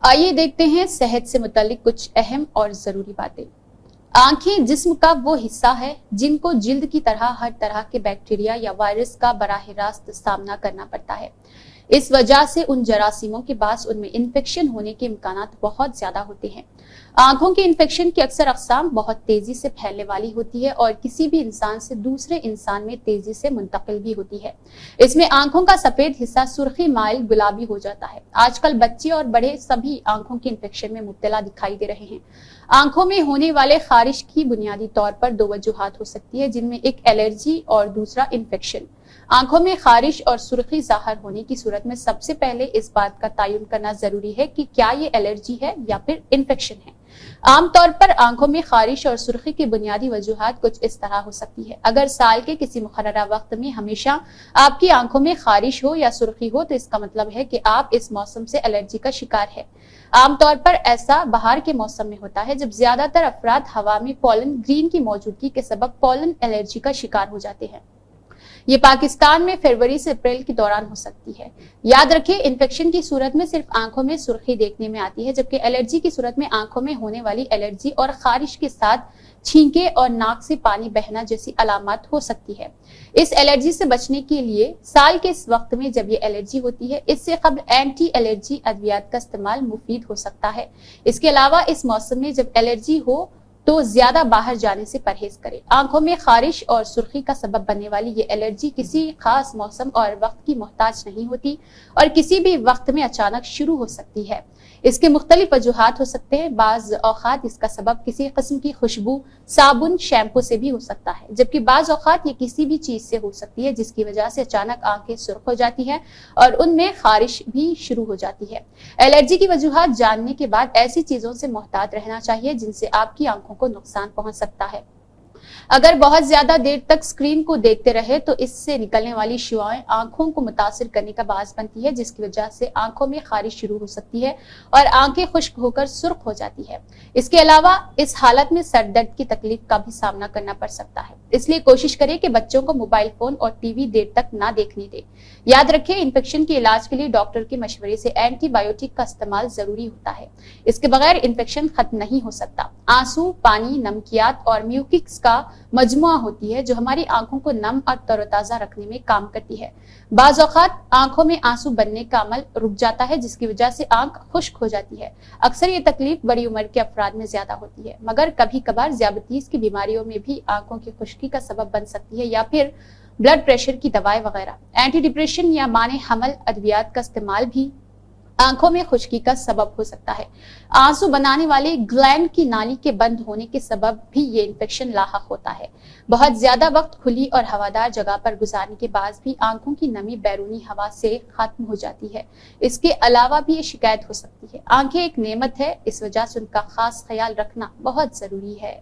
آئیے دیکھتے ہیں صحت سے متعلق کچھ اہم اور ضروری باتیں۔ آنکھیں جسم کا وہ حصہ ہے جن کو جلد کی طرح ہر طرح کے بیکٹیریا یا وائرس کا براہ راست سامنا کرنا پڑتا ہے۔ اس وجہ سے ان جراثیموں کے باعث ان میں انفیکشن ہونے کے امکانات بہت زیادہ ہوتے ہیں۔ آنکھوں کے انفیکشن کی اکثر اقسام بہت تیزی سے پھیلنے والی ہوتی ہے اور کسی بھی انسان سے دوسرے انسان میں تیزی سے منتقل بھی ہوتی ہے۔ اس میں آنکھوں کا سفید حصہ سرخی مائل گلابی ہو جاتا ہے۔ آج کل بچے اور بڑے سبھی آنکھوں کے انفیکشن میں مبتلا دکھائی دے رہے ہیں۔ آنکھوں میں ہونے والے خارش کی بنیادی طور پر دو وجوہات ہو سکتی ہے، جن میں ایک الرجی اور دوسرا انفیکشن۔ آنکھوں میں خارش اور سرخی ظاہر ہونے کی صورت میں سب سے پہلے اس بات کا تعین کرنا ضروری ہے کہ کیا یہ الرجی ہے یا پھر انفیکشن ہے۔ عام طور پر آنکھوں میں خارش اور سرخی کی بنیادی وجوہات کچھ اس طرح ہو سکتی ہے۔ اگر سال کے کسی مقررہ وقت میں ہمیشہ آپ کی آنکھوں میں خارش ہو یا سرخی ہو تو اس کا مطلب ہے کہ آپ اس موسم سے الرجی کا شکار ہے۔ عام طور پر ایسا بہار کے موسم میں ہوتا ہے جب زیادہ تر افراد ہوا میں پولن گرین کی موجودگی کے سبب پولن الرجی کا شکار ہو جاتے ہیں۔ یہ پاکستان میں فروری سے اپریل کے دوران ہو سکتی ہے۔ یاد رکھیں، انفیکشن کی صورت میں صرف آنکھوں میں سرخی دیکھنے میں آتی ہے، جبکہ الرجی کی صورت میں آنکھوں میں ہونے والی الرجی اور خارش کے ساتھ چھینکیں اور ناک سے پانی بہنا جیسی علامات ہو سکتی ہے۔ اس الرجی سے بچنے کے لیے سال کے اس وقت میں جب یہ الرجی ہوتی ہے، اس سے قبل اینٹی الرجی ادویات کا استعمال مفید ہو سکتا ہے۔ اس کے علاوہ اس موسم میں جب الرجی ہو تو زیادہ باہر جانے سے پرہیز کریں۔ آنکھوں میں خارش اور سرخی کا سبب بننے والی یہ الرجی کسی خاص موسم اور وقت کی محتاج نہیں ہوتی اور کسی بھی وقت میں اچانک شروع ہو سکتی ہے۔ اس کے مختلف وجوہات ہو سکتے ہیں۔ بعض اوقات اس کا سبب کسی قسم کی خوشبو، صابن، شیمپو سے بھی ہو سکتا ہے، جبکہ بعض اوقات یہ کسی بھی چیز سے ہو سکتی ہے جس کی وجہ سے اچانک آنکھیں سرخ ہو جاتی ہیں اور ان میں خارش بھی شروع ہو جاتی ہے۔ الرجی کی وجوہات جاننے کے بعد ایسی چیزوں سے محتاط رہنا چاہیے جن سے آپ کی آنکھوں کو نقصان پہنچ سکتا ہے۔ اگر بہت زیادہ دیر تک سکرین کو دیکھتے رہے تو اس سے نکلنے والی شعاعیں آنکھوں کو متاثر کرنے کا باعث بنتی ہے، جس کی وجہ سے آنکھوں میں خارش شروع ہو سکتی ہے اور آنکھیں خشک ہو کر سرخ ہو جاتی ہے۔ اس کے علاوہ اس حالت میں سر درد کی تکلیف کا بھی سامنا کرنا پڑ سکتا ہے۔ اس لیے کوشش کریں کہ بچوں کو موبائل فون اور ٹی وی دیر تک نہ دیکھنے دیں۔ یاد رکھیں، انفیکشن کے علاج کے لیے ڈاکٹر کے مشورے سے اینٹی بایوٹک کا استعمال ضروری ہوتا ہے۔ اس کے بغیر انفیکشن ختم نہیں ہو سکتا۔ آنسو، پانی، نمکیات اور میوکس کا مجموعہ ہوتی ہے جو ہماری آنکھوں کو نم اور تر و تازہ رکھنے میں کام کرتی ہے۔ بعض اوقات آنکھوں میں آنسو بننے کا عمل رک جاتا ہے، جس کی وجہ سے آنکھ خشک ہو جاتی ہے۔ اکثر یہ تکلیف بڑی عمر کے افراد میں زیادہ ہوتی ہے، مگر کبھی کبھار ذیابیطس کی بیماریوں میں بھی آنکھوں کی خشکی کا سبب بن سکتی ہے، یا پھر بلڈ پریشر کی دوائیں وغیرہ۔ اینٹی ڈپریشن یا مانع حمل ادویات کا استعمال بھی آنکھوں میں خشکی کا سبب ہو سکتا ہے۔ آنسو بنانے والے گلینڈ کی نالی کے بند ہونے کے سبب بھی یہ انفیکشن لاحق ہوتا ہے۔ بہت زیادہ وقت کھلی اور ہوادار جگہ پر گزارنے کے بعد بھی آنکھوں کی نمی بیرونی ہوا سے ختم ہو جاتی ہے۔ اس کے علاوہ بھی یہ شکایت ہو سکتی ہے۔ آنکھیں ایک نعمت ہے، اس وجہ سے ان کا خاص خیال رکھنا بہت ضروری ہے۔